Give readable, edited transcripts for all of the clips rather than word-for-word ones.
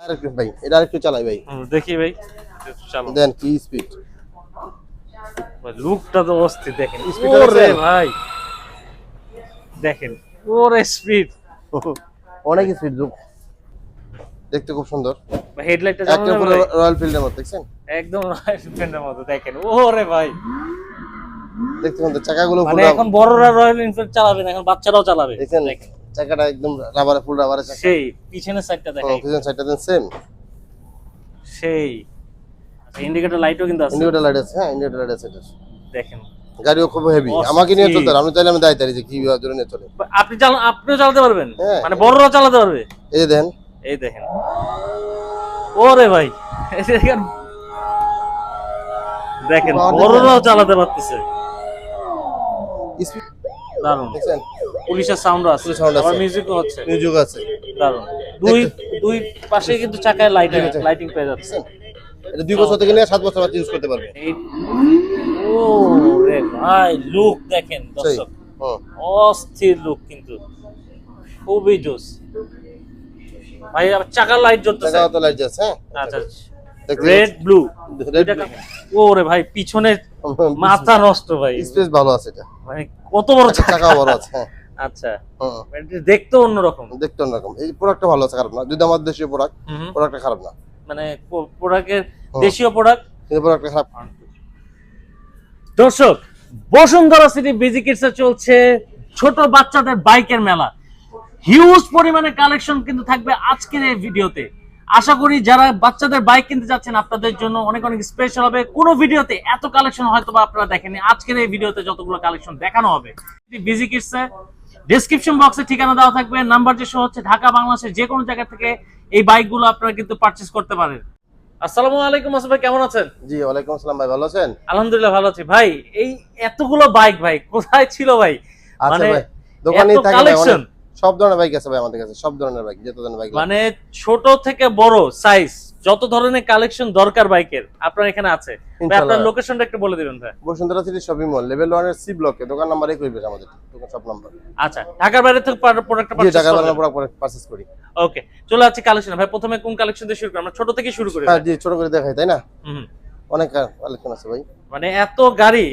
আরেকটু ভাই, এটা আরেকটু চালাই ভাই। দেখি ভাই, চালো দেন কি স্পিড, লুকটা তো অস্থির দেখেন। ওরে ভাই দেখেন, ওরে স্পিড, অনেক স্পিড লুক, দেখতে খুব সুন্দর। হেডলাইটটা একটা পুরো রয়্যাল ফিল্ডের মতো দেখছেন, একদম রয়্যাল এনফিল্ডের মতো দেখেন। ওরে ভাই দেখতে সুন্দর, চাকাগুলো মানে এখন বড়রা রয়্যাল এনফিল্ড চালাবে না, এখন বাচ্চারাও চালাবে। দেখেন চাকাটা একদম রাবারে, ফুল রাবারে চাকা। সেই পিছনের সাইডটা দেখেন, পিছনের সাইডটা দেন সেম সেই। ইন্ডিকেটর লাইটও কিন্তু আছে, ইন্ডিকেটর লাইট আছে। হ্যাঁ, ইন্ডিকেটর লাইট আছে। দেখেন গাড়িও খুব হেভি, আমাকে নিয়ে চলতে আমি চাইলে আমি দায়িত্ব যে কি জন্য নিয়ে চলে। আপনিও চালাতে পারবেন, মানে বড়রা চালাতে পারবে। এই যে দেখেন, এই দেখেন, ওরে ভাই দেখেন, দেখেন বড়রাও চালাতে পারতেছে। দারুন দেখছেন, পুলিশের সাউন্ড আছে, আবার মিউজিকও হচ্ছে, মিউজিক আছে। দারুন। দুই পাশে কিন্তু চাকায় লাইটিং পেয়ে যাচ্ছে। এটা 2 বছর থেকে নিয়ে 7 বছর বাদ ইউজ করতে পারবে। ও রে ভাই, লুক দেখেন দর্শক, অস্থির লুক কিন্তু, খুবই জোস ভাই। আবার চাকার লাইট জ্বলতেছে, চাকা তো লাইট আছে। আচ্ছা, রেড ব্লু। ওরে ভাই পিছনে মাথা নষ্ট ভাই, স্পেস ভালো আছে এটা, মানে কত বড় চাকা বড় আছে। হ্যাঁ আচ্ছা, দেখতে অন্যরকম, দেখতে অন্যরকম। এই প্রোডাক্টটা ভালো আছে, খারাপ না। যদি আমার দেশীয় প্রোডাক্ট, প্রোডাক্টটা খারাপ না, মানে প্রোডাক্টের দেশীয় প্রোডাক্ট, কিন্তু প্রোডাক্টটা খারাপ। দর্শক, বসুন্ধরা সিটি বিজি কিডসে চলছে ছোট বাচ্চাদের বাইকের মেলা। হিউজ পরিমাণে কালেকশন কিন্তু থাকবে আজকের এই ভিডিওতে। আশা করি যারা বাচ্চাদের বাইক কিনতে যাচ্ছেন আপনাদের জন্য অনেক অনেক স্পেশাল হবে। কোনো ভিডিওতে এত কালেকশন হয়তো বা আপনারা দেখেননি, আজকের এই ভিডিওতে যতগুলো কালেকশন দেখানো হবে। বিজি কিডসে ডেসক্রিপশন বক্সে ঠিকানা দেওয়া থাকবে, নাম্বার যে শো হচ্ছে, ঢাকা বাংলাদেশের যে কোনো জায়গা থেকে এই বাইকগুলো আপনারা কিন্তু পারচেজ করতে পারেন। আসসালামু আলাইকুম আসিফ ভাই, কেমন আছেন? জি ওয়ালাইকুম আসসালাম ভাই, ভালো আছেন? আলহামদুলিল্লাহ ভালো আছি ভাই। এই এতগুলো বাইক ভাই কোথায় ছিল ভাই? মানে দোকানেই থাকে কালেকশন, সব ধরনের বাইক আছে ভাই আমাদের কাছে, সব ধরনের বাইক, যত ধরনের বাইক, মানে ছোট থেকে বড় সাইজ, যত ধরনের কালেকশন দরকার বাইকের আপনার এখানে আছে। ভাই আপনার লোকেশনটা একটু বলে দিবেন ভাই। Bashundhara city shopping mall level 1 এর সি ব্লকে, দোকান নাম্বার 21 আমাদের দোকান সব নাম্বার। আচ্ছা, ঢাকার বাইরে থেকে প্রোডাক্টটা পারচেজ ঢাকার বাইরে প্রোডাক্ট পারচেজ করি। ওকে, চলে যাচ্ছে কালেকশন। ভাই প্রথমে কোন কালেকশন দিয়ে শুরু করি? আমরা ছোট থেকে শুরু করি। হ্যাঁ জি, ছোট করে দেখাই, তাই না? অনেক কালেকশন আছে ভাই, মানে এত গাড়ি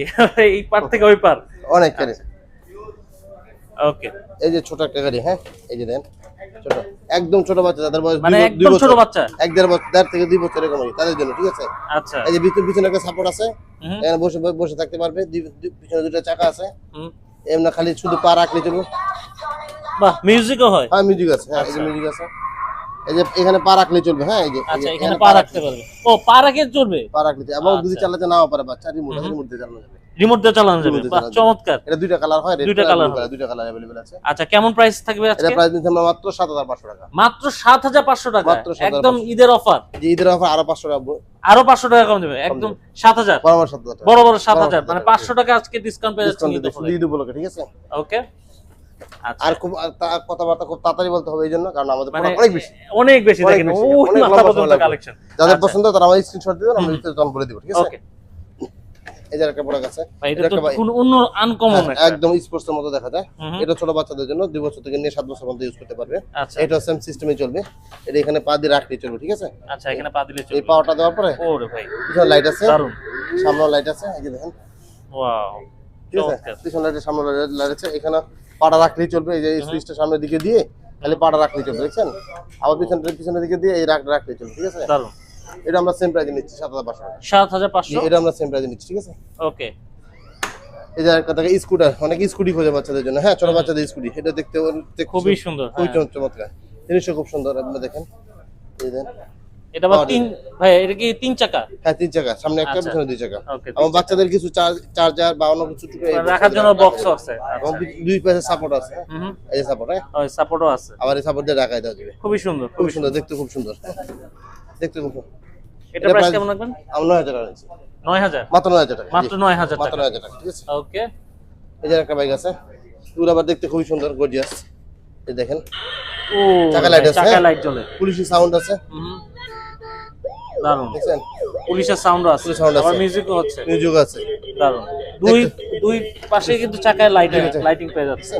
এই পার থেকে ওই পার, অনেক গাড়ি। ওকে, এই যে ছোট একটা গাড়ি, হ্যাঁ এই যে দেন, ছোট একদম ছোট বাচ্চা, যাদের বয়স মানে একদম ছোট বাচ্চা, 1.5 বছর থেকে 2 বছর এরকম, তাদের জন্য ঠিক আছে। আচ্ছা, এই যে পিছনে একটা সাপোর্ট আছে, এখানে বসে বসে থাকতে পারবে। পিছনে দুটো চাকা আছে, এমনি খালি শুধু পা রাখলে চলবে। বাহ, মিউজিকও হয়? হ্যাঁ মিউজিক আছে, হ্যাঁ এই যে মিউজিক আছে। এই যে এখানে পা রাখলে চলবে। হ্যাঁ এই যে, আচ্ছা এখানে পা রাখতে পারবে। ও পা রাখে চলবে, পা রাখলে। এবং যদি চালাতে নাও পারে বাচ্চা, রিমোট দিয়ে চালানো যাবে, রিমোট দিয়ে চালানো যাবে। বাহ চমৎকার। এটা দুইটা কালার হয়, দুইটা কালার अवेलेबल আছে। আচ্ছা, কেমন প্রাইস থাকবে আজকে? এটা প্রাইস দিচ্ছি আমরা মাত্র 7500 টাকা। মাত্র 7500 টাকা, একদম ঈদের অফার। জি ঈদের অফার, আরো 500 টাকা, আরো 500 টাকা কম দেবে, একদম 7000, বড় 7000 টাকা, বড় 7000, মানে 500 টাকা আজকে ডিসকাউন্ট পেয়ে যাচ্ছেন ঈদ উপলক্ষে, ঠিক আছে। ওকে, আচ্ছা। আর খুব কথাবার্তা খুব তাড়াতাড়ি বলতে হবে এইজন্য, কারণ আমাদের মানে অনেক বেশি দেখেন, অনেক মাথা পর্যন্ত কালেকশন। যাদের পছন্দ তারা আমাদের স্ক্রিনশট দিবেন, আমরা বিস্তারিত বলে দেব, ঠিক আছে। ওকে, এই যে একটা প্রোডাক্ট আছে, ভাই এটা তো কোন অন্য আনকমন একটা, একদম স্পোর্টসের মতো দেখা যায়। এটা ছোট বাচ্চাদের জন্য 2 বছর থেকে নিয়ে 7 বছর পর্যন্ত ইউজ করতে পারবে। আচ্ছা, এটা সেম সিস্টেমে চলবে। এটা এখানে পা দিয়ে রাখলে চলবে, ঠিক আছে। আচ্ছা, এখানে পা দিলে চলবে। এই পাওয়ারটা দেওয়ার পরে, ওরে ভাই পিছনে লাইট আছে, দারুন, সামনে লাইট আছে, এই যে দেখেন, ওয়াও, ঠিক আছে। পিছনে লাইটের সামনে লাইট আছে, এখানে পাটা রাখলেই চলবে। এই যে সুইচটা সামনের দিকে দিয়ে খালি পাটা রাখলেই চলবে, দেখছেন। আবার পিছনের দিকে দিয়ে এই রাখলেই চলবে, ঠিক আছে। দারুন। এটা আমরা সেম প্রাইসে নিচ্ছি 7500 টাকা। 7500, এটা আমরা সেম প্রাইসে নিচ্ছি, ঠিক আছে। ওকে, এই যে একটা থাকে স্কুটার, অনেক স্কুটি খোঁজে বাচ্চাদের জন্য, হ্যাঁ ছোট বাচ্চাদের স্কুটি। এটা দেখতে খুবই সুন্দর, খুবই চমৎকার, জিনিসটা খুব সুন্দর। আপনারা দেখেন, এই দেন, এটা আবার ভাই এটা কি 3 চাকা? হ্যাঁ 3 চাকা, সামনে একটা, পিছনে 2 চাকা। এবং বাচ্চাদের কিছু চার্জার বা অন্য কিছু রাখার জন্য বক্স আছে, এবং দুই পাশে সাপোর্ট আছে। এই যে সাপোর্ট, হ্যাঁ ওই সাপোর্টও আছে। আবার এই সাপোর্ট দিয়ে রাখাই দেওয়া যাবে। খুবই সুন্দর, খুব সুন্দর, দেখতে খুব সুন্দর, দেখতে খুব সুন্দর। এটা প্রাইস কেমন রাখবেন? আমরা 9000 টাকা নিচ্ছি। 9000, মাত্র 9000 টাকা, মাত্র 9000 টাকা, মাত্র 9000 টাকা, ঠিক আছে। ওকে, এই যে একটা বাইক আছে, পুরো আবার দেখতে খুবই সুন্দর, গর্জিয়াস। এই দেখেন, ও চাকা লাইট আছে, চাকা লাইট জ্বলে, পুলিশি সাউন্ড আছে, দারুন। দেখছেন, পুলিশের সাউন্ড আছে, আবার মিউজিকও হচ্ছে, মিউজিক আছে, দারুন। দুই পাশে কিন্তু চাকায় লাইটিং পেয়ে যাচ্ছে।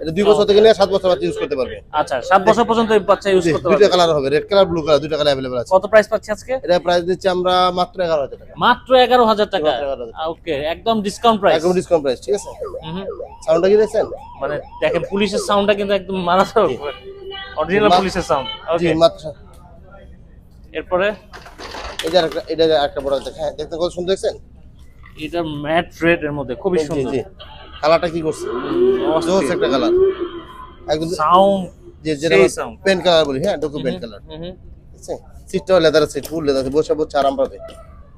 এটা 2 বছর থেকে নিয়ে 7 বছর বাচ্চা ইউজ করতে পারবে। আচ্ছা 7 বছর পর্যন্ত এই বাচ্চা ইউজ করতে দুইটা পারবে। কালার হবে, রেড কালার ব্লু কালার, দুইটা কালার अवेलेबल আছে। কত প্রাইস পাচ্ছি আজকে? এটা প্রাইস দিচ্ছি আমরা মাত্র 11,000 টাকা। মাত্র 11,000 টাকা। মাত্র 11,000 টাকা। ওকে, একদম ডিসকাউন্ট প্রাইস। একদম ডিসকাউন্ট প্রাইস, ঠিক আছে? হুম। সাউন্ডটা কি দেখছেন? মানে দেখেন পুলিশের সাউন্ডটা কিন্তু একদম মারাত্মক, অরিজিনাল পুলিশের সাউন্ড। জি ওকে, মাত্র। এরপরে এটা একটা বড় দেখেন, হ্যাঁ, দেখতে কত সুন্দর দেখছেন? এটা ম্যাট রেড এর মধ্যে খুবই জি সুন্দর। জি, কালারটা কি করছে? জোস একটা কালার, একদম সাউন্ড যেটা সেই sound। পেন কালার বলি, হ্যাঁ ডকু পেন কালার, ঠিক আছে? সিটটাও লেদার সিট, ফুল লেদার, বসে বসে আরাম পাবে।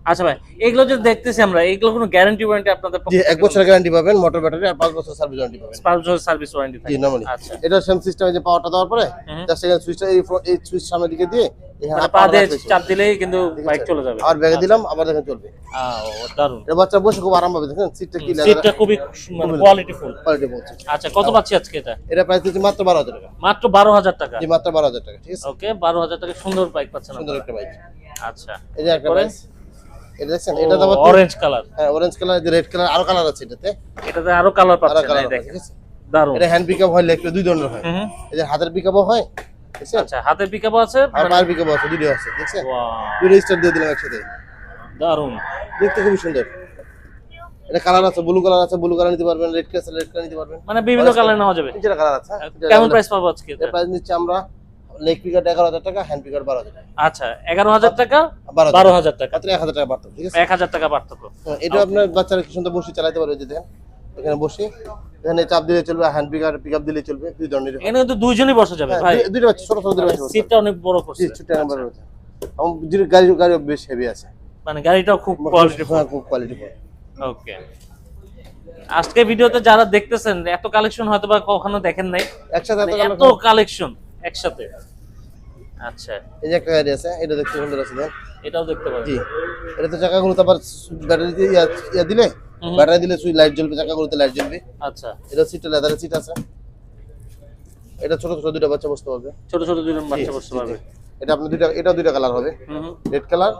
আচ্ছা ভাই, এগুলো যে দেখতেছি আমরা, এগুলো কোনো গ্যারান্টি ওয়ারেন্টি আপনাদের জি 1 বছরের গ্যারান্টি পাবেন, মোটর ব্যাটারি, আর 5 বছর সার্ভিস ওয়ারেন্টি পাবেন। 5 বছর সার্ভিস ওয়ারেন্টি জি থাকে। নরমালি। আচ্ছা, এটা সেম সিস্টেম, যে পাওয়ারটা দেওয়ার পরে জাস্ট এখানে সুইচটা এই সুইচ সামনের দিকে দিয়ে এখানে মানে পা power দিয়ে রাখলে চলবে। চাপ দিলেই কিন্তু ঠিক বাইক আছে? চলে যাবে। আর ব্যাগে দিলাম, আবার দেখেন চলবে। দারুন। এটা বাচ্চা বসে খুব আরাম পাবে, দেখেন সিটটা কি লেদার, সিটটা খুবই মানে কোয়ালিটিফুল। কোয়ালিটি বলছে। আচ্ছা, কত পাচ্ছি আজকে এটা? এটা প্রাইস দিচ্ছি মাত্র 12,000 টাকা। মাত্র 12,000 টাকা। জি মাত্র 12,000 টাকা, ঠিক আছে? ওকে, 12,000 টাকা সুন্দর বাইক পাচ্ছেন সুন্দর আপনারা। একটা বাইক। আচ্ছা, এই যে একটা এরপরে? প্রাইস, এটা দেখছেন? এটা তো আবার অরেঞ্জ কালার। হ্যাঁ অরেঞ্জ কালার, যে রেড কালার, আরো কালার আছে এটাতে, এটাতে আরো কালার আরো পাচ্ছেন, কালার এই আছে, দেখেন। ঠিক আছে? দারুন। এটা হ্যান্ড পিকআপ হয়, লেখলে দুই ধরনের হয়। হুম। এই যে হাতের পিকআপও হয়, দেখছেন? আচ্ছা, হাতে পিকআপ আছে, আর মানে পায়ের পিকআপও আছে, দুটো আছে, দেখছেন? ওয়াও, দুটো স্টার দিয়ে দিলাম একসাথে, দারুন। দেখতে খুবই সুন্দর। এটা কালার আছে, ব্লু কালার আছে, ব্লু কালার নিতে পারবেন, রেড কালার রেড কালার নিতে পারবেন, মানে বিভিন্ন কালার নেওয়া যাবে। তিনটা কালার আছে। কেমন প্রাইস পাবো আজকে এটা? এটা প্রাইস নিচ্ছি আমরা লেগ পিকআপ 11,000 টাকা, হ্যান্ড পিকআপ 12,000 টাকা। আচ্ছা, 11,000 টাকা, 12,000 12,000 টাকা, মাত্র 1,000 টাকা বাড়তো, ঠিক আছে? 1,000 টাকা পার্থক্য। হ্যাঁ, এটা আপনার বাচ্চারা কি সুন্দর বসে চালাতে পারবে, যে দেখেন এখানে বসে, এখানে চাপ দিলে চলবে, হ্যান্ড পিকআপ দিলে চলবে, দুই ধরনের। এখানে কিন্তু দুইজনই বসা যাবে ভাই। দুইটা বাচ্চা, ছোট ছোট দুটো বাচ্চা বসে। সিটটা অনেক বড় জি করছে। ছোট নাম্বার আছে। আমার গাড়ি গাড়ি বেশ হেভি আছে, মানে গাড়িটাও খুব কোয়ালিটিফুল। হ্যাঁ খুব কোয়ালিটিফুল। ওকে, আজকে ভিডিওতে যারা দেখতেছেন, এত কালেকশন হয়তো বা কখনো দেখেন নাই, একসাথে মানে এত কালেকশন একসাথে। আচ্ছা, এই যে একটা গাড়ি আছে, এটা দেখতে সুন্দর আছে, দেন। এটাও দেখতে পারেন। জি, এটা তো চাকাগুলো তো আবার ব্যাটারি দিয়ে ইয়া দিলে, ব্যাটারি দিলে সুই লাইট জ্বলবে, চাকাগুলোতে লাইট জ্বলবে। আচ্ছা, এটা সিটটা লেদারের সিট আছে। এটা ছোট ছোট দুটো বাচ্চা বসতে পারবে। ছোট ছোট দুজন বাচ্চা জি, বসতে জি, পারবে। জি। এটা আপনার এটা দুইটা কালার হবে, হুম। রেড কালার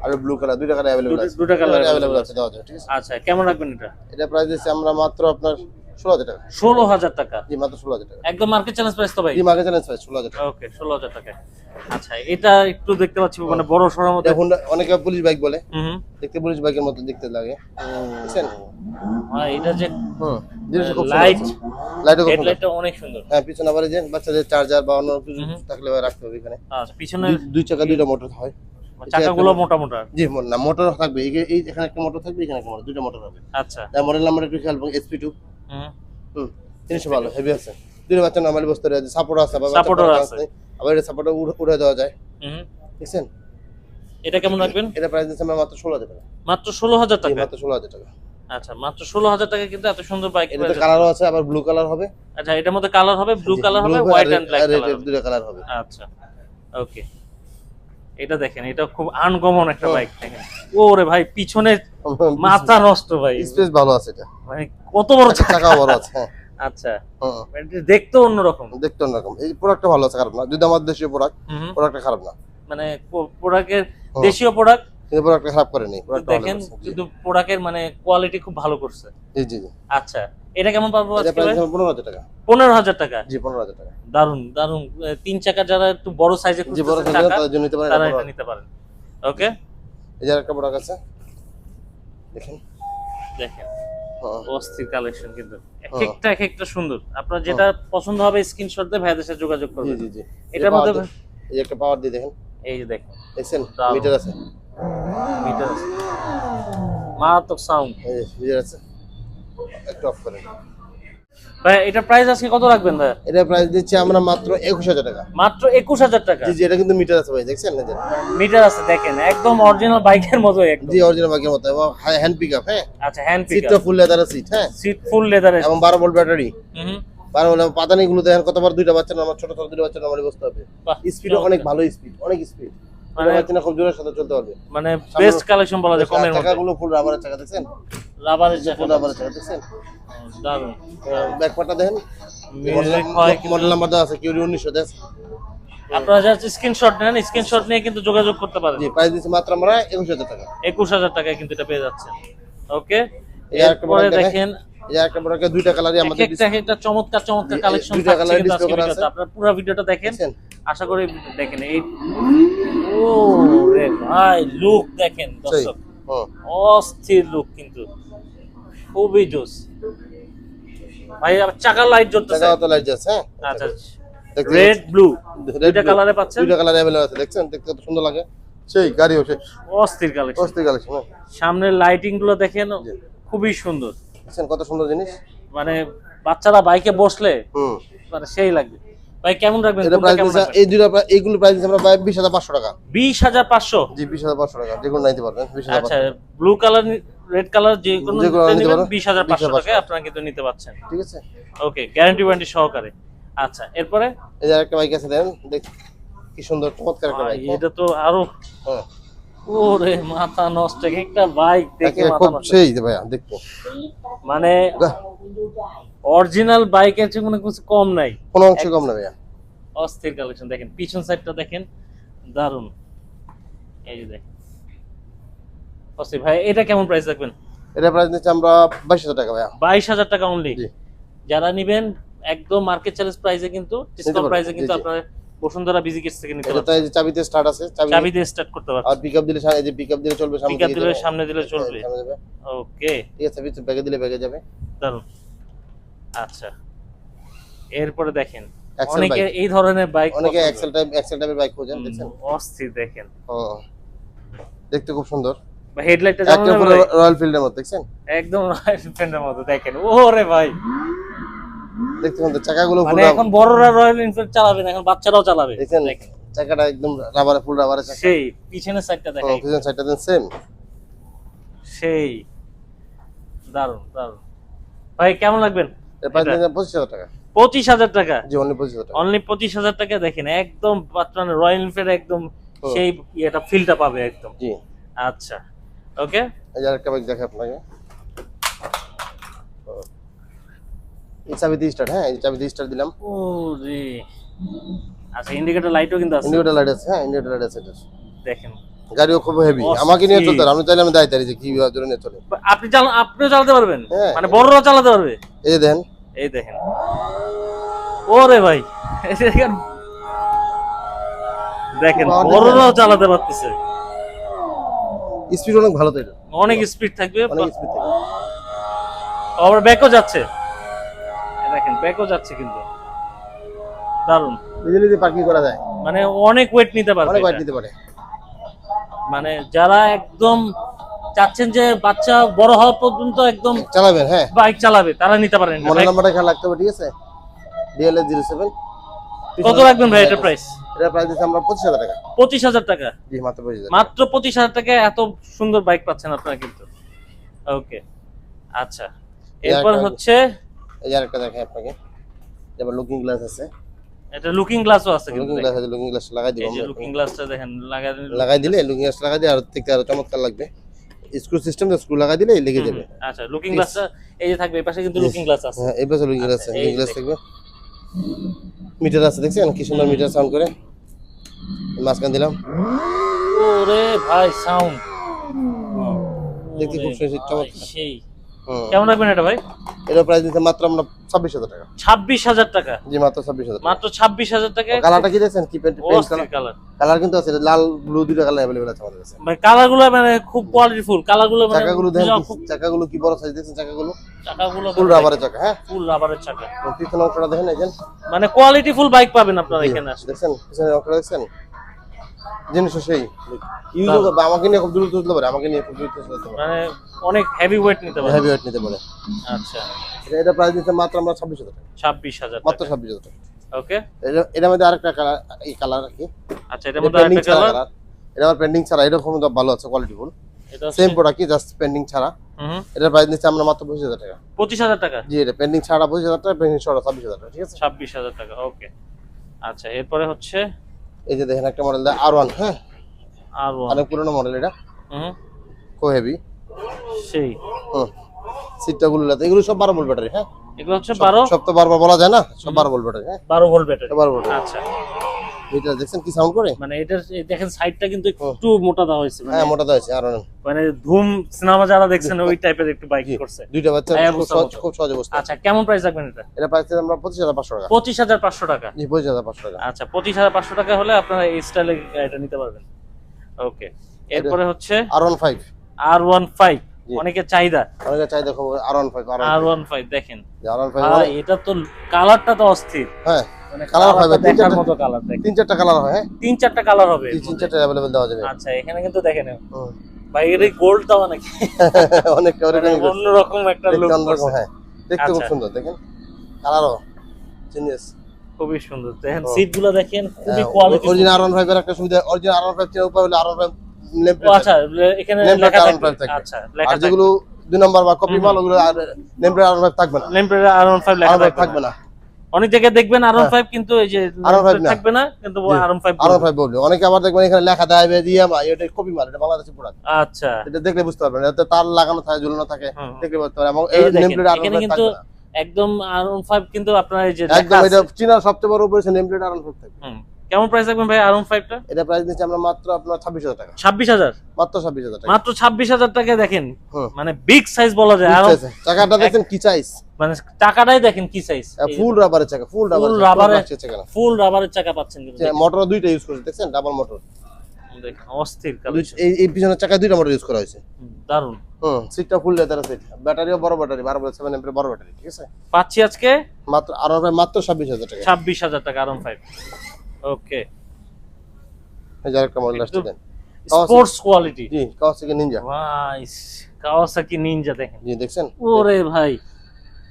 আর ব্লু কালার, দুইটা কালার अवेलेबल আছে। দুটো কালার अवेलेबल আছে, দেওয়া যাবে, ঠিক আছে? আচ্ছা, কেমন রাখবেন এটা? এটা প্রাইস দিচ্ছি আমরা মাত্র আপনার 16,000 টাকা। 16,000 টাকা। জি মাত্র 16,000 টাকা। একদম মার্কেট চ্যালেঞ্জ প্রাইস তো ভাই। জি মার্কেট চ্যালেঞ্জ প্রাইস 16,000 টাকা। ওকে, 16,000 টাকা। আচ্ছা, এটা একটু দেখতে পাচ্ছি মানে বড় সরোর মধ্যে। এখন অনেকে পুলিশ বাইক বলে, হুম। দেখতে পুলিশ বাইকের মতো দেখতে লাগে, বুঝছেন? আর এটা যে হুম, জিনিসটা খুব লাইট, লাইটও খুব সুন্দর। হেডলাইটটা অনেক সুন্দর। হ্যাঁ, পিছনে আবার এই যে বাচ্চাদের চার্জার বা অন্য কিছু থাকলে রাখতে হবে এখানে। আচ্ছা, পিছনে দুই চাকা দুইটা মোটর হয়। চাকাগুলো মোটা মোটা। জি না, মোটর থাকবে, এই এখানে একটা মোটর থাকবে, এখানে একটা মোটর, দুইটা মোটর হবে। আচ্ছা। তার মডেল নাম্বার একটু খেয়াল করুন, SP2। হুম। জিনিসটা ভালো, হেভি আছে। দুইটা বাচ্চা নরমালি বসতে রয়েছে, সাপোর্ট আছে, আবার Supporter আছে। আবার এটা সাপোর্ট উড়ে দেওয়া যায়, হুম। বুঝছেন? এটা কেমন রাখবেন? এটা প্রাইস দিচ্ছি আমরা মাত্র 16,000 টাকা। মাত্র 16,000 জি, টাকা। মাত্র 16,000 টাকা। আচ্ছা, মাত্র 16,000 টাকা কিন্তু এত সুন্দর বাইক। এটাতে কালারও আছে, আবার ব্লু কালার হবে। আচ্ছা, এটার মধ্যে কালার হবে, ব্লু জি, কালার হবে, blue হোয়াইট আর এন্ড ব্ল্যাক red, কালার। দুইটা কালার হবে। আচ্ছা, ওকে। এটা দেখেন, এটা খুব আনকমন একটা বাইক। দেখেন, ওরে ভাই, পিছনে মাথা নষ্ট ভাই, স্পেস ভালো আছে এটা, মানে কত বড় চাকা। চাকাও বড় আছে। হ্যাঁ, আচ্ছা, হুম, এটা দেখতে অন্যরকম। দেখতে অন্যরকম। এই প্রোডাক্টটা ভালো আছে, খারাপ না। যদি আমার দেশীয় প্রোডাক্ট, হুম। প্রোডাক্টটা খারাপ না, মানে প্রোডাক্টের দেশীয় প্রোডাক্ট কিন্তু প্রোডাক্টটা খারাপ করেনি, প্রোডাক্টটা ভালো দেখেন, আছে। জি, কিন্তু প্রোডাক্টের মানে কোয়ালিটি খুব ভালো করছে। জি জি জি। আচ্ছা, এটা কেমন পাবো এটা আজকে প্রাইস ভাই? 15,000 টাকা। 15,000 টাকা। জি 15,000 টাকা। দারুন দারুন। তিন চাকা যারা একটু বড় সাইজে জি বড় খুঁজতেছেন সাইজের চাকা, তাদের জন্য নিতে পারেন, তারা এটা এটা বড়। নিতে পারেন। ওকে, এই যে একটা প্রোডাক্ট আছে, দেখেন। দেখেন হ্যাঁ, অস্থির কালেকশন, কিন্তু এক একটা সুন্দর। আপনার যেটা পছন্দ হবে স্ক্রিনশট দিয়ে ভাইদের সাথে যোগাযোগ জি করবেন। জি জি। এটার মধ্যে এই যে একটা পাওয়ার দিয়ে দেখেন, এই যে দেখেন, দেখছেন? দারুণ। মিটার আছে, মিটার আছে, মারাত্মক সাউন্ড। এই যে মিটার আছে, একটু অফ করেন। ভাই, এটা প্রাইস আজকে কত রাখবেন ভাই? এটা প্রাইস দিচ্ছি আমরা মাত্র 21,000 টাকা। মাত্র 21,000 টাকা। জি জি, এটা কিন্তু মিটার আছে ভাই, দেখছেন? এই যে মিটার আছে, দেখেন একদম অরিজিনাল বাইকের মতো একদম। জি অরিজিনাল বাইকের মতো, এবং হ্যান্ড পিকআপ। হ্যাঁ, আচ্ছা, হ্যান্ড সিটটা পিকআপ, ফুল লেদারের সিট। হ্যাঁ, সিট ফুল লেদারের। এবং 12 ভোল্ট ব্যাটারি। হুম। 12 ভোল্ট পাতানিগুলো দেখেন কতবার, দুইটা বাচ্চা আমার ছোট ছোট দুইটা বাচ্চা নরমালি বসতে হবে। বাহ, স্পিডও অনেক ভালো, স্পিড অনেক স্পিড, মানে বাচ্চা খুব জোরের সাথে চলতে পারবে। মানে বেস্ট কালেকশন বলা যায় কমের মধ্যে। চাকাগুলো ফুল রাবারের চাকা, দেখছেন? রাবারের চাকা, ফুল রাবারের চাকা, দেখছেন? দারুন। ব্যাকপার্টটা দেখেন, মিউজিক হয় কিন্তু। মডেল নাম্বার দেওয়া আছে, কিউরি 1900 দেশ। আপনারা যারা স্ক্রিনশট নেন, স্ক্রিনশট নিয়ে কিন্তু যোগাযোগ করতে পারেন। জি প্রাইস দিচ্ছি মাত্র আমরা 21,000 টাকা। 21,000 টাকায় কিন্তু এটা পেয়ে যাচ্ছেন। ওকে, এই আরেকটা এরপরে model দেখেন। দেখেন এই যে একটা প্রোডাক্টে দুইটা কালারই আমাদের একটা চমৎকার চমৎকার কালেকশন দুইটা থাকছে colour কিন্তু display আজকে করা ভিডিওতে। আছে। আপনারা পুরো ভিডিওটা দেখেন, দেখছেন? আশা করি দেখেন। এই ও রে ভাই, লুক দেখেন সেই দর্শক, হুম অস্থির লুক কিন্তু, খুবই জোস ভাই। আবার চাকার লাইট জ্বলতেছে। টাকা তো লাইট আছে, হ্যাঁ আচ্ছা, দেখতে রেড ব্লু Red দুইটা blue, কালারে পাচ্ছেন। দুইটা কালার अवेलेबल আছে, দেখছেন দেখতে কত সুন্দর লাগে। সেই গাড়িও সেই অস্থির কালেকশন। অস্থির কালেকশন, সামনের লাইটিং গুলো দেখেন, জি। খুবই সুন্দর। দেখছেন কত সুন্দর জিনিস। মানে বাচ্চারা বাইকে বসলে হুম মানে সেই লাগবে। ভাই কেমন রাখবেন? এটা কোনটা প্রাইস কেমন রাখবেন? এই দুইটা এইগুলো প্রাইস আমরা প্রায় 20500 টাকা। 20,500। জি 20500 টাকা, যেগুলো নিতে পারবেন 20500 আচ্ছা, ব্লু কালার রেড কালার যে কোনো যে কোনো নিতে নেবেন পারো। 20,500 টাকায় আপনারা কিন্তু নিতে পাচ্ছেন। ঠিক আছে। ওকে, গ্যারান্টি ওয়ারেন্টি সহকারে। আচ্ছা, এরপরে এই যে একটা বাইক আছে, দেন দেখ কি সুন্দর চমৎকার একটা ভাই, বাইক। এটা তো আরো হ্যাঁ ওরে মাথা নষ্ট একটা বাইক দেখে একেবারে মাথা খুব নষ্ট। সেই যে ভাইয়া দেখতে মানে বাহ, অরিজিনাল বাইকের চেয়ে কোনো কিছু কম নাই। কোনো অংশ কম না ভাইয়া। অস্থির কালেকশন দেখেন, পিছন সাইডটা দেখেন, দারুন। এই যে দেখেন অস্থির। ভাই এটা কেমন প্রাইস রাখবেন? এটা প্রাইস নিচ্ছে আমরা 22000 টাকা ভাইয়া। 22,000 টাকা অনলি। জি যারা নিবেন একদম মার্কেট চ্যালেঞ্জ প্রাইসে, কিন্তু ডিসকাউন্ট পারবেন। প্রাইসে কিন্তু জি, জি। আপনারা বসুন্ধরা বিজি কিডস থেকে নিতে এটা তো পারবেন। এই যে চাবিতে স্টার্ট আছে, চাবি দিয়ে স্টার্ট করতে পারবেন। আর পিকআপ দিলে এই যে পিকআপ দিলে চলবে, সামনে পিকআপ দিকে দিলে যাবে। সামনে দিলে চলবে। সামনে যাবে। ওকে, ঠিক আছে, পিছনে ব্যাগে দিলে ব্যাগে যাবে। দারুন। আচ্ছা, এরপরে দেখেন Axle অনেকে bike। এই ধরনের বাইক অনেকে এক্সেল টাইপের বাইক খোঁজেন, দেখছেন অস্থির দেখেন। হুম দেখতে খুব সুন্দর। বা হেডলাইটটা যেমন একটা পুরো রয়্যাল ফিল্ডের মতো, দেখছেন একদম ফ্রেন্ডের মতো দেখেন। ওরে ভাই, দেখতে সুন্দর। চাকাগুলো মানে ফুল এখন বড়রা রয়্যাল এনফিল্ড চালাবে না, এখন বাচ্চারাও চালাবে। দেখছেন, চাকাটা একদম রাবারে, ফুল রাবারে চাকা। সেই পিছনের সাইডটা দেখেন, পিছন সাইডটা দেন সেম। সেই দারুন দারুন। ভাই কেমন লাগবেন? এর প্রাইস নিচ্ছে 25000 টাকা। 25,000 টাকা জি অনলি 25000 টাকা। অনলি 25,000 টাকা। দেখেন একদম মানে রয়্যাল এনফিল্ড একদম সেই এটা ফিলটা পাবে একদম। জি আচ্ছা, ওকে। এই যে আরেকটা বাইক দেখে আপনাকে, এই চাবি দিয়ে স্টার্ট, হ্যাঁ এই চাবি দিয়ে স্টার্ট দিলাম। ও রে, আচ্ছা ইন্ডিকেটর লাইটও কিন্তু আছে, ইন্ডিকেটর লাইট আছে, হ্যাঁ ইন্ডিকেটর লাইট আছে। এটা দেখেন। গাড়িও খুব হেভি, অস্থির। আমাকে নিয়ে চলতে পারে, আমি চাইলে আমি দায়িত্ব যে কি জন্য নিয়ে চলে। আপনিও চালাতে পারবেন, হ্যাঁ। মানে বড়রা চালাতে পারবে। এই যে দেখেন, এই দেখেন, ওরে ভাই, এই দেখেন দেখেন Power বড়রাও চালাতে পারতেছে। স্পিড অনেক ভালো তো, এটা অনেক স্পিড থাকবে, অনেক স্পিড থাকে। আবার ব্যাকও যাচ্ছে। এই দেখেন ব্যাকও যাচ্ছে কিন্তু, দারুন। নিজে নিজে পার্কিং করা যায়, মানে অনেক ওয়েট নিতে পারবে অনেক ওয়েট এটা। নিতে পারে। মানে যারা একদম চাচ্ছেন যে বাচ্চা বড় হওয়া পর্যন্ত একদম চালাবেন, হ্যাঁ বাইক চালাবে, তারা নিতে পারেন। মডেল নাম্বারটা খেয়াল রাখতে হবে, ঠিক আছে। ডিএলএস 07। কত রাখবেন ভাই এটা প্রাইস? এটা প্রাইস দিচ্ছি আমরা 25000 টাকা। 25,000 টাকা, জি মাত্র 25000। মাত্র 25,000 টাকায় এত সুন্দর বাইক পাচ্ছেন আপনারা কিন্তু। ওকে, আচ্ছা এরপর হচ্ছে এই যে আরেকটা দেখাই আপনাকে, যেমন লুকিং গ্লাস আছে। এটা লুকিং গ্লাসও আছে কিন্তু। লুকিং গ্লাস আছে, লুকিং গ্লাস লাগাই দিব এই যে আমরা। লুকিং গ্লাসটা দেখেন লাগাই দিলে লুকিং গ্লাস লাগাই দিয়ে আর দেখতে আরো চমৎকার লাগবে। স্ক্রু সিস্টেম, স্ক্রু লাগাই দিলে লেগে যাবে। আচ্ছা, লুকিং গ্লাসটা এই যে থাকবে, এই পাশে কিন্তু লুকিং গ্লাস আছে। হ্যাঁ এই পাশে লুকিং গ্লাস আছে, আচ্ছা, এই লুকিং গ্লাস দেখুন। থাকবে। মিটার আছে, দেখছেন কি সুন্দর মিটার সাউন্ড করে। মাঝখান দিলাম, ওরে ভাই সাউন্ড দেখতে খুব সুন্দর চমৎকার। সেই। হুম কেমন রাখবেন এটা ভাই? এটা প্রাইস দিচ্ছে মাত্র আমরা 26000 টাকা। 26,000 টাকা, জি মাত্র 26000 টাকা। মাত্র 26,000 টাকায়। কালারটা কি দেখছেন, কি পেন্ট অস্থির কালার। কালার কিন্তু আছে, লাল ব্লু দুইটা কালার अवेलेबल আছে আমাদের কাছে। মানে কালারগুলো মানে খুব কোয়ালিটিফুল কালারগুলো, মানে চাকাগুলো দেখেন, খুব চাকাগুলো কি বড় সাইজ, দেখছেন চাকাগুলো চাকাগুলো ফুল রাবারের চাকা, হ্যাঁ ফুল রাবারের চাকা। পিছনে অংশটা দেখেন, এই যে মানে কোয়ালিটিফুল বাইক পাবেন আপনারা এখানে আসলে। দেখছেন পিছনে অংশটা দেখছেন, জিনিসও সেই ইউজ করবে। আমাকে নিয়ে খুব দ্রুত চলতে পারে, আমাকে নিয়ে খুব দ্রুত চলতে পারে, মানে অনেক হেভি ওয়েট নিতে পারবেন। হেভি ওয়েট নিতে পারে। আচ্ছা, এটা প্রাইস দিচ্ছে মাত্র আমরা 26000 টাকা। 26,000 মাত্র টাকা। 26000 টাকা। ওকে, এটার মধ্যে আরেকটা কালার, এই কালার কি আচ্ছা এটার মধ্যে আরেকটা কালার। এটা আবার পেন্ডিং ছাড়া, এরকম ভালো আছে, কোয়ালিটিফুল এটা সেম প্রোডাক্ট, জাস্ট পেন্ডিং ছাড়া। এটার প্রাইস নিচ্ছে আমরা মাত্র 25000 টাকা। 25,000 টাকা, জি এটা পেন্ডিং ছাড়া 25000 টাকা, পেন্ডিং ছাড়া 26000 টাকা, ঠিক আছে। 26,000 টাকা। ওকে, আচ্ছা এরপরে হচ্ছে এই যে দেখেন একটা মডেল R1, হ্যাঁ আর অনেক পুরনো মডেল, এটা খুব হেভি। সেই সিটটা গুলো এগুলো সব 12 ভোল্ট ব্যাটারি, হ্যাঁ এগুলো হচ্ছে 12 সব তো বারবার বলা যায় না, সব 12 ভোল্ট ব্যাটারি, হ্যাঁ 12 ভোল্ট ব্যাটারি। 12 ভোল্ট। আচ্ছা, এটা দেখছেন কি সাউন্ড করে? মানে এটার দেখেন সাইডটা কিন্তু একটু মোটা দেওয়া হয়েছে, হ্যাঁ মোটা দেওয়া আছে আর মানে ধুম সিনেমা যারা দেখছেন ওই টাইপের একটু বাইক করছে। দুইটা বাচ্চা হ্যাঁ, খুব সহজে বসতে। আচ্ছা কেমন প্রাইস রাখবেন এটা? এটা প্রাইস আমরা 25,500 টাকা। 25,500 টাকা। জি 25,500 টাকা। আচ্ছা 25,500 টাকা হলে আপনারা এই স্টাইলে এটা নিতে পারবেন। ওকে, এরপরে হচ্ছে R15 R15, অনেকের চাহিদা, অনেকের চাহিদা খুব। R15 দেখেন R15 ভাই, এটা তো কালারটা তো অস্থির। হ্যাঁ মানে কালার কালার হবে দেখার মতো কালার, দেখেন 3-4টা কালার হয়। হ্যাঁ 3-4টা কালার হবে, 3-4টা अवेलेबल দেওয়া যাবে। আচ্ছা এখানে কিন্তু দেখেন ভাই, এর গোল্ড দেওয়া নাকি অনেক অন্যরকম একটা লুক অন্যরকম। হ্যাঁ দেখতে খুব সুন্দর, দেখেন কালারও জিনিয়াস, খুবই সুন্দর। দেখেন সিটগুলো দেখেন, খুবই কোয়ালিটি। অরিজিনাল R15 এর একটা সুবিধা, অরিজিনাল R15 এর উপর হলো R15 নেম ও আচ্ছা, এখানে লেখা থাকবে। আচ্ছা লেখা আর যেগুলো 2 নাম্বার বা কপি মাল ওগুলো আর নেম প্লেট R15 থাকবে না। নেম প্লেট R15 লেখা থাকবে না। অনেক জায়গায় দেখবেন R15 কিন্তু এই যে থাকবে না, কিন্তু R15 বলবে। অনেকে আবার দেখবেন এখানে লেখা দেয় ইএমআই, এটা কপি মাল, এটা বাংলাদেশি প্রোডাক্ট। আচ্ছা এটা দেখলে বুঝতে পারবেন, এতে তার লাগানো থাকে, ঝুলানো থাকে, দেখলে বুঝতে পারবেন। এবং নেম প্লেট এখানে R15 কিন্তু থাকবে না একদম R15 কিন্তু আপনার এই যে একদম এটা চীনার সবচেয়ে বড় উপরে নেম প্লেট R15 থাকবে। কেমন প্রাইস রাখবেন ভাই R15 টা? এটা প্রাইস দিচ্ছি আমরা মাত্র আপনার 26,000 টাকা। 26,000 মাত্র 26,000 টাকা। মাত্র 26,000 টাকা। দেখেন মানে বিগ সাইজ বলা যায়। আর চাকাটা দেখেন কি সাইজ, মানে টাকাটাই দেখেন কি সাইজ। ফুল রাবারের চাকা, ফুল রাবারের চাকা পাচ্ছেন কিন্তু। মোটর দুইটা ইউজ করেছে, দেখছেন ডাবল মোটর। দেখেন অস্থির কালেকশন। এই পিছনের চাকা দুইটা মোটর ইউজ করা হয়েছে। দারুন। সিটটা ফুল লেদার সিট, ব্যাটারিও বড় ব্যাটারি, 12.7 এমপির বড় ব্যাটারি। ঠিক আছে, পাচ্ছি আজকে মাত্র R15 মাত্র 26,000 টাকা। 26,000 টাকা R15। ওকে, এই যে আরেকটা মডেল আসছে দেন, স্পোর্টস কোয়ালিটি। জি কাওয়াসাকি নিনজা। ভাই কাওয়াসাকি নিনজা দেখেন, জি দেখছেন ওরে ভাই,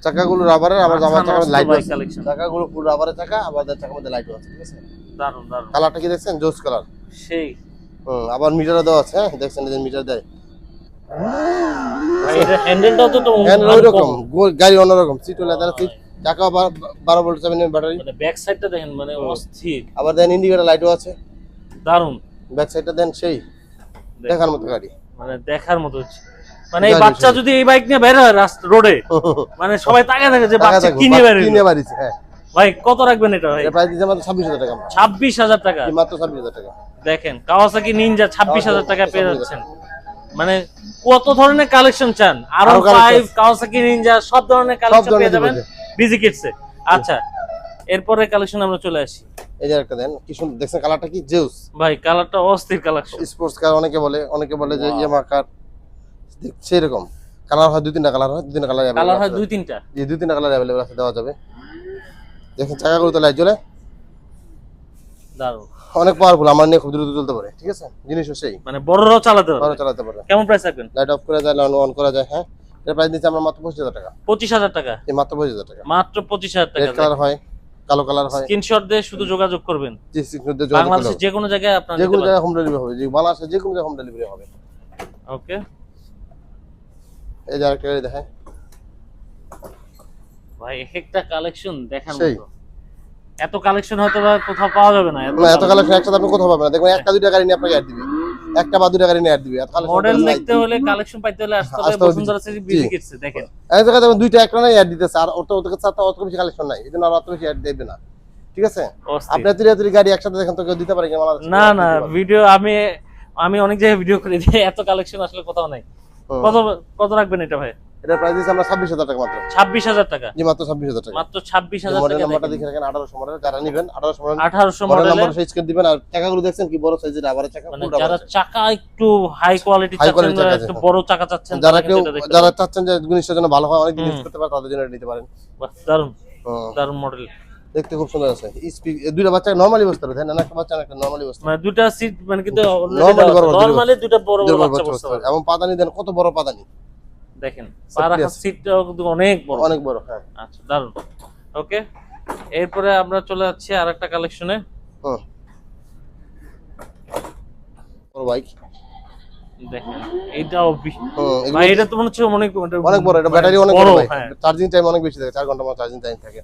চাকাগুলো রাবারের, আবার আমার চাকার লাইট আছে। কালেকশন, চাকাগুলো ফুল রাবারের চাকা, আবার চাকার মধ্যে লাইট আছে। ঠিক আছে, দারুন দারুন। কালারটা কি দেখছেন, জোস কালার সেই। আবার মিটারও দেওয়া আছে। হ্যাঁ দেখছেন, এই যে মিটার দেয়। ভাই এটা হ্যান্ডেলটাও তো হ্যান্ডেল ওইরকম, গাড়ি অন্যরকম, সিট লেদার সিট, চাকা আবার 12.7 এমপির ব্যাটারি। মানে ব্যাক সাইডটা দেখেন, মানে অস্থির। আবার দেন ইন্ডিকেটর লাইটও আছে। দারুন। ব্যাক সাইডটা দেন সেই দেখার মতো গাড়ি, মানে দেখার মতো। মানে এই বাচ্চা যদি এই বাইক নিয়ে বের হয় রাস্তা রোডে, মানে সবাই তাকিয়ে থাকে যে বাচ্চা কিনে বেরিয়েছে। হ্যাঁ ভাই কত রাখবেন এটা ভাই? এটা প্রাইস দিতে মাত্র 26,000 টাকা। 26,000 টাকা, মাত্র 26,000 টাকা। দেখেন কাওয়াসাকি নিনজা 26,000 টাকা পেয়ে যাচ্ছেন। মানে কত ধরনের কালেকশন চান, R15 কাওয়াসাকি নিনজা সব ধরনের কালেকশন পেয়ে যাবেন বিজি কিডসে। আচ্ছা এরপরে কালেকশন আমরা চলে আসি। এই যে একটা দেন, কি সুন্দর দেখছেন, কালারটা কি জেউস ভাই, কালারটা অস্থির কালেকশন। স্পোর্টস কার অনেকে বলে যে ইয়ামা কার, সেই রকম কালার হয়, 2-3টা কালার হয়, 2-3টা কালার কালার হয় 2-3টা। জি 2-3টা কালার अवेलेबल আছে, দেওয়া যাবে। দেখেন চাকাগুলো তো লাইট জ্বলে, দারুন, অনেক পাওয়ারফুল, আমার নিয়ে খুব দ্রুত চলতে পারে। ঠিক আছে, জিনিসও সেই, মানে বড়রাও চালাতে পারে। বড় চালাতে পারে। কেমন প্রাইস রাখবেন? লাইট অফ করা যায়, অন করা যায়। হ্যাঁ এর প্রাইস দিচ্ছি আমরা মাত্র 25,000 টাকা। 25,000 টাকা, এই মাত্র 25,000 টাকা। মাত্র 25,000 টাকা। রেড কালার হয়, কালো কালার হয়। স্ক্রিনশট দিয়ে শুধু যোগাযোগ করবেন। জি স্ক্রিনশট দিয়ে যোগাযোগ করবেন। বাংলাদেশের যে কোনো জায়গায় আপনারা যে কোনো জায়গায় হোম ডেলিভারি হবে। জি বাংলাদেশের যে কোনো জায়গায় হোম ডেলিভারি হবে। ওকে, এই যে আরেকটা গাড়ি দেখায় ভাই, একটা কালেকশন দেখার মতো। এত কালেকশন হয়তো বা কোথাও পাওয়া যাবে না। এত কালেকশন একসাথে আপনি কোথাও পাবেন না। দেখবেন একটা দুইটা গাড়ি নিয়ে আপনাকে অ্যাড দিবে, একটা বা দুইটা গাড়ি নিয়ে অ্যাড দিবে। এত কালেকশন মডেল দেখতে হলে, কালেকশন পাইতে হলে আসতে হবে বসুন্ধরা সিটি বিজি কিডসে। দেখেন এই জায়গায় দেখবেন দুইটা একটা নাই অ্যাড দিতেছে, আর ওর কাছে অত বেশি কালেকশন নাই, এজন্য আর অত বেশি অ্যাড দেবে না। ঠিক আছে, আপনি তিরিয়াতিরি গাড়ি একসাথে দেখেন তো কেউ দিতে পারে কি? না না, ভিডিও আমি অনেক জায়গায় ভিডিও করে দিই, এত কালেকশন আসলে কোথাও নাই। কত রাখবেন এটা ভাই? এটা প্রাইস দিছি আমরা 26,000 টাকা মাত্র। 26,000 টাকা? জি মাত্র 26,000 টাকা। মাত্র 26,000 মডেল টাকা। নাম্বারটা দেখে রাখেন, 1800 মডেল। যারা নেবেন 1800 মডেল মডেল নাম্বার স্কেল দিবেন। আর চাকাগুলো দেখছেন কি বড় সাইজের রাবারের চাকা, মানে যারা চাকা একটু হাই কোয়ালিটি হাই চাচ্ছেন, কোয়ালিটি একটু বড় চাকা চাচ্ছেন, যারা চাচ্ছেন যে জিনিসটা যেন ভালো হয়, অনেক দিন ইউজ করতে পারে, তাদের জন্য নিতে পারেন। বাহ, দারুন দারুন মডেল, দেখতে খুব সুন্দর আছে। স্পিড দুইটা বাচ্চা নরমালি বসতে পারে, না একটা বাচ্চা একটা নরমালি বসতে পারে। মানে দুটো সিট, মানে কিন্তু নরমালি দুটো বড় বড় বাচ্চা বসতে পারে। এবং পাদানি দেন, কত বড় পাদানি দেখেন, পারাহা সিটটাও কিন্তু অনেক বড়, অনেক বড়। হ্যাঁ আচ্ছা দারুন। ওকে, এরপরে আমরা চলে যাচ্ছি আরেকটা কালেকশনে। বড় বাইক দেখেন, এইটাও ভাই, এটা তো মনে হচ্ছে অনেক বড়। এটা ব্যাটারি অনেক বড় ভাই, হ্যাঁ। চার্জিং টাইম অনেক বেশি থাকে, 4 ঘন্টা মতো চার্জিং টাইম থাকে।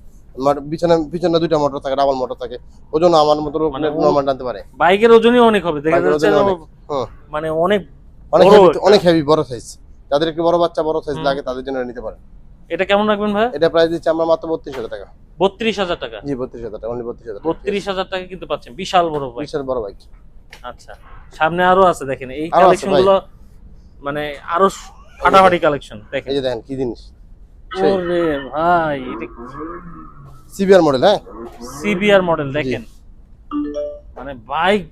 পিছনে দুইটা মোটর থাকে, ডাবল মোটর থাকে, ওজন আমার মতো নরমাল টানতে পারে। বাইকের ওজনই অনেক হবে, দেখা যাচ্ছে মানে অনেক অনেক হেভি, বড় সাইজ। যাদের একটু বড় বাচ্চা, বড় সাইজ লাগে, তাদের জন্য নিতে পারে। এটা কেমন রাখবেন ভাই? এটা প্রাইস দিচ্ছি আমরা মাত্র 32,000 টাকা। 32,000 টাকা। জি 32,000 টাকা, অনলি 32,000 টাকা। 32,000 টাকা কিন্তু পাচ্ছেন, বিশাল বড় বাইক। বিশাল বড় বাইক। আচ্ছা, সামনে আরো আছে দেখেন, এই আরো আছে কালেকশন গুলো মানে আরো ফাটাফাটি কালেকশন দেখেন। এই যে দেখেন কি জিনিস, সেই ওরে ভাই, এটা সিবিআর মডেল। হ্যাঁ সিবিআর মডেল দেখেন, মানে বাইক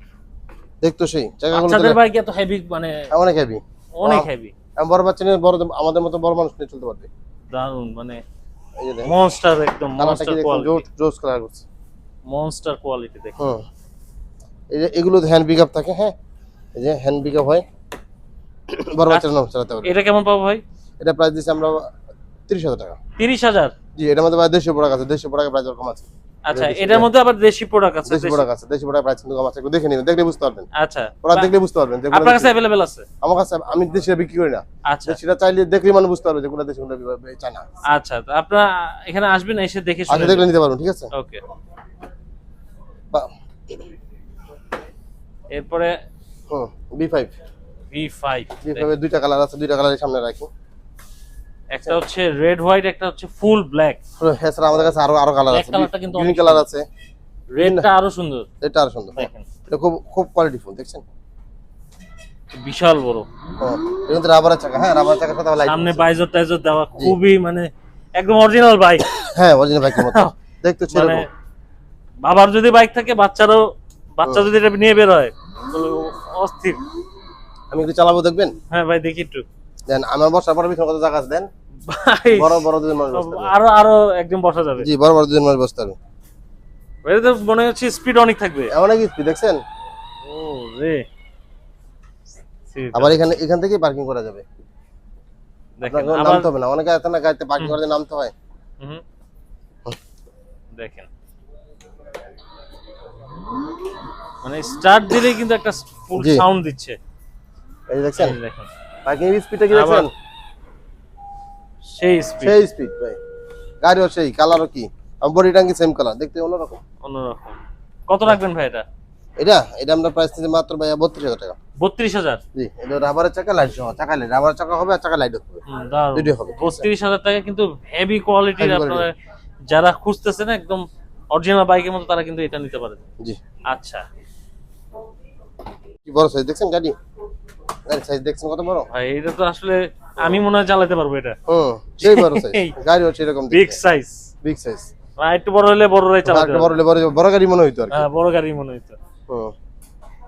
দেখতো সেই জায়গাগুলো বাচ্চাদের বাইক এত হেভি, মানে অনেক হেভি, অনেক হেভি, বড় বাচ্চা নিয়ে বড় আমাদের মতো বড় মানুষ নিয়ে চলতে পারবে। দারুন, মানে এই যে দেখেন মনস্টার, একদম কালারটা মনস্টার কি দেখুন, কোয়ালিটি, জোস কালার করছে। মনস্টার কোয়ালিটি দেখেন। এই যে এগুলো হ্যান্ড পিক আপ থাকে। হ্যাঁ এই যে হ্যান্ড পিক আপ হয়, বড় বাচ্চার নাম চালাতে পারবে। এটা কেমন পাবো ভাই? এটা প্রাইস দিচ্ছি আমরা 30,000 টাকা। 30,000? জি এটার মধ্যে দেশীয় প্রোডাক্ট আছে, দেশীয় প্রোডাক্ট প্রাইস কম আছে। আচ্ছা, এটার মধ্যে আবার দেশি প্রোডাক্ট আছে? দেশি প্রোডাক্ট আছে, দেশি প্রোডাক্ট প্রাইস কিন্তু কম আছে, একটু দেখে নিন, দেখলে বুঝতে পারবেন। আচ্ছা, প্রোডাক্ট দেখলে বুঝতে পারবেন যে আপনার কাছে अवेलेबल আছে? আমার কাছে, আমি দেশে বিক্রি করি না। আচ্ছা, সেটা চাইলে দেখলে মানে বুঝতে পারবে যে কোনটা দেশি কোনটা চায়না। আচ্ছা, তো আপনারা এখানে আসবেন, এসে দেখে আচ্ছা শুনে দেখলে নিতে পারবেন, ঠিক আছে। ওকে। এরপরে B5 V5 B5 এর দুইটা কালার আছে, দুইটা কালারের সামনে রাখি। একটা হচ্ছে রেড হোয়াইট, একটা হচ্ছে ফুল ব্ল্যাক। হ্যাঁ স্যার, আমাদের কাছে আরো কালার ব্ল্যাক আছে, কালারটা কিন্তু গ্রিন অনেক কালার আছে, রেডটা আরো সুন্দর এটা আরো সুন্দর। দেখেন, এটা খুব খুব কোয়ালিটিফুল, দেখছেন বিশাল বড়। এটা কিন্তু রাবারের চাকা। হ্যাঁ রাবারের চাকার সাথে লাইট সামনে বাইজর টাইজর দেওয়া, খুবই মানে একদম অরিজিনাল বাইক। হ্যাঁ অরিজিনাল বাইকের মতো দেখতে ছিল। মানে বাবার যদি বাইক থাকে, বাচ্চারও, বাচ্চা যদি এটা নিয়ে বের হয় অস্থির। আমি একটু চালাবো, দেখবেন? হ্যাঁ ভাই, দেখি একটু দেন আমার বসার পরে পিছনে কত জায়গা আছে দেন। ভাই, বড় বড় দুজন মানুষ বসতে পারবে। আরো একদম বসা যাবে। জি বড় বড় দুজন মানুষ বসতে পারবে। এটা তো মনে হচ্ছে স্পিড অনেক থাকবে। এমন কি স্পিড দেখছেন? ও রে, আবার এখান থেকে পার্কিং করা যাবে, দেখেন আপনাকে আবার নামতে হবে না। অনেকে আছে না গাড়িতে পার্কিং করতে নামতে হয়। হুম, দেখেন মানে স্টার্ট দিলেই কিন্তু একটা ফুল জি। সাউন্ড দিচ্ছে। এই যে দেখছেন এই দেখেন পার্কিং স্পিডটা কি আবার দেখছেন? সেই স্পিড, সেই স্পিড ভাই, গাড়িও সেই, কালারও কি, আর বডি টাঙ্কি সেম কালার, দেখতে অন্যরকম। অন্যরকম। কত রাখবেন ভাই এটা? এটা আমরা প্রাইস নিচ্ছি মাত্র ভাই 32,000 টাকা। 32,000? জি এটা রাবারের চাকা, লাইট সহ, চাকা লাইট, রাবারের চাকা হবে আর চাকা লাইট হবে, দারুণ। দুটোই হবে। 32,000 টাকা কিন্তু হেভি কোয়ালিটির। Heavy আপনারা যারা খুঁজতেছেন একদম অরিজিনাল বাইকের মতো, তারা কিন্তু এটা নিতে পারেন। জি আচ্ছা কি বড় সাইজ দেখছেন গাড়ি, গাড়ির সাইজ দেখছেন কত বড়? ভাই, এটা তো আসলে আমি মনে হয় চালাতে পারবো এটা। সেই বড় সাইজ গাড়িও সেরকম বিগ সাইজ, বিগ সাইজ। একটু বড় হলে বড়রাই চালাতে একটা বড় হলে বড় গাড়ি মনে হইতো আর কি। হ্যাঁ, বড় গাড়ি মনে হইতো। হুম।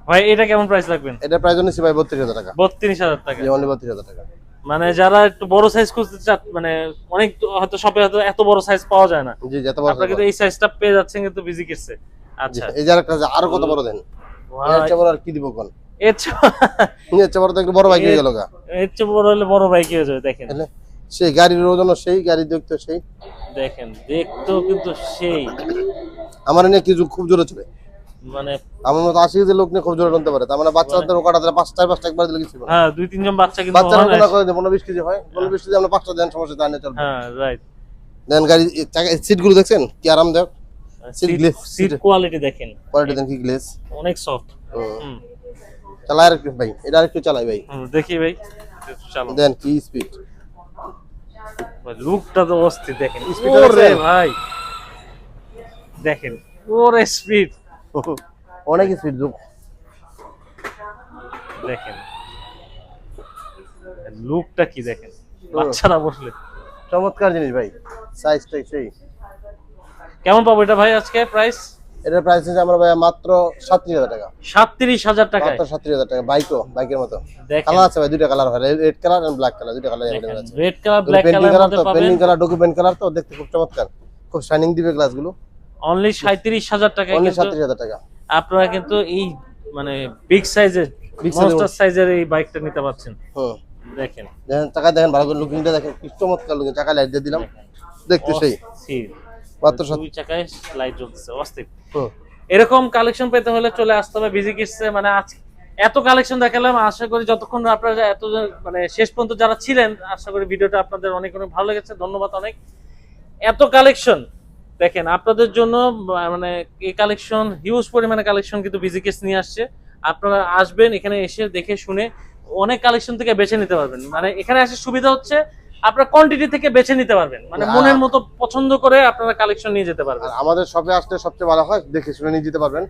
ভাই এটা কেমন প্রাইস রাখবেন? এটা প্রাইস নিচ্ছি ভাই 32,000 টাকা। 32,000 টাকা? জি অনলি 32,000 টাকা। মানে যারা একটু বড় সাইজ খুঁজতে চান, মানে অনেক হয়তো শপে হয়তো এত বড় সাইজ পাওয়া যায় না, জি যত বড় আপনারা কিন্তু এই সাইজটা পেয়ে যাচ্ছেন কিন্তু বিজি কিটসে। আচ্ছা, এই যে আরেকটা আরো কত বড় দেন, এর চেয়ে বড় আর কি দিব কোন? এর চেয়ে এর চেয়ে বড় তো একটু বড় বাইক হয়ে গেল গা। এর চেয়ে বড় হলে বড় বাইক হয়ে যাবে। দেখেন তাহলে সেই গাড়ির ওজন সেই, গাড়ি দেখতো সেই, দেখেন দেখতেও কিন্তু সেই, আমার নিয়ে কিছু খুব জোরে চলে, মানে আমার মতো 80 কেজি লোক নিয়ে খুব জোরে টানতে পারে। তার মানে বাচ্চাদের ওকাটা দিলে 5টা একবার দিলে কিছু হবে না। হ্যাঁ, 2-3 জন বাচ্চা কিন্তু বাচ্চারা অনায়াসে- কোনা করে দেয় 15-20 কেজি হয়, 15-20 কেজি আমরা 5টা দেন সমস্যা জানে চলবে। হ্যাঁ রাইট। দেন গাড়ি সিটগুলো দেখছেন কি আরামদায়ক, সিট কোয়ালিটি দেখেন, কোয়ালিটি দেন কি গ্লেজ। অনেক সফট। চালাই আর একটু ভাই, এটা আরেকটু চালাই ভাই, দেখি ভাই, চলো। দেন কি স্পিড, লুকটা তো অস্থির। দেখেন Speed টা ওরে দেখছেন? ভাই, দেখেন ওরে স্পিড, অনেক স্পিড যোগ। দেখেন লুকটা কি দেখেন, বাচ্চারা বসলে চমৎকার জিনিস ভাই, সাইজটাই সেই। কেমন পাবো এটা ভাই আজকে প্রাইস? এটার প্রাইস আছে আমরা ভাই মাত্র 37,000 টাকা। 37,000 টাকায়? মাত্র 37,000 টাকা। বাইকের মতো দেখেন কালার আছে ভাই, দুইটা কালার হয়, red colour and black colour, দুইটা কালার अवेलेबल আছে। Red colour black painting colour colour মধ্যে তো, পাবেন। পেন্টিং কালার ডকুমেন্ট কালার তো, দেখতে খুব চমৎকার, খুব শাইনিং দিবে গ্লাসগুলো। অনলি 37,000 টাকায় অনলি কিন্তু 37,000 টাকা। আপনারা কিন্তু এই মানে বিগ সাইজের, Big size এর মনস্টার সাইজের এই বাইকটা নিতে পারছেন। হুম দেখেন দেখেন চাকা দেখেন, ভালো করে লুকিংটা দেখেন, কি চমৎকার লুকিং। চাকা লাইট দিয়ে দিলাম, দেখতে সেই। অস্থির। মাত্র দুই চাকায় লাইট জ্বলতেছে, অস্থির। হুম এরকম কালেকশন পেতে হলে চলে আসতে হবে বিজি কিডসে। মানে আজ এত কালেকশন দেখালাম, আশা করি যতক্ষণ আপনারা এত মানে শেষ পর্যন্ত যারা ছিলেন, আশা করি ভিডিওটা আপনাদের অনেক অনেক ভালো লেগেছে। ধন্যবাদ অনেক। এত কালেকশন দেখেন আপনাদের জন্য, মানে এই কালেকশন, হিউজ পরিমাণে কালেকশন কিন্তু বিজি কিডস নিয়ে আসছে। আপনারা আসবেন, এখানে এসে দেখে শুনে অনেক কালেকশন থেকে বেছে নিতে পারবেন। মানে এখানে এসে সুবিধা হচ্ছে আপনার কোয়ান্টিটি থেকে বেছে নিতে পারবেন, মানে হ্যাঁ। মনের মতো পছন্দ করে আপনারা কালেকশন নিয়ে যেতে পারবেন। আর আমাদের শপে আসলে সবচেয়ে ভালো হয়, দেখে শুনে নিয়ে যেতে পারবেন।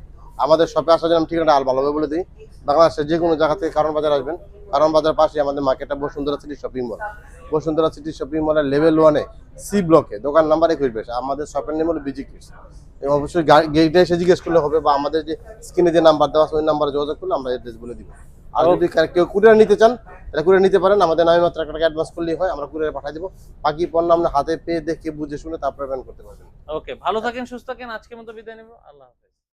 আমাদের শপে আসার জন্য ঠিকানা আর ভালোভাবে বলে দিই, বাংলাদেশের যে কোনো জায়গা থেকে কারণ বাজার আসবেন, কারণ বাজার পাশে আমাদের মার্কেটটা Bashundhara city shopping mall. Bashundhara city shopping মলের লেভেল 1-এ সি ব্লকে দোকান নাম্বার 21। আমাদের শপের নেম হলো বিজি কিডস। এবং অবশ্যই গেটে এসে জিজ্ঞেস করলে হবে, বা আমাদের যে স্ক্রিনে যে নাম্বার দেওয়া আছে ওই নাম্বারে যোগাযোগ করলে আমরা অ্যাড্রেস বলে দিব। আর যদি কেউ কুরিয়ার নিতে চান, তাহলে কুরিয়ার নিতে পারেন, আমাদের নামে মাত্র 1 টাকা অ্যাডভান্স করলেই হয়, আমরা কুরিয়ারে পাঠিয়ে দেবো। বাকি পণ্য আপনি হাতে পেয়ে দেখে বুঝে শুনে তারপরে পেমেন্ট করতে পারবেন। ওকে, ভালো থাকেন, সুস্থ থাকেন, আজকের মতো বিদায় নেব, আল্লাহ হাফেজ।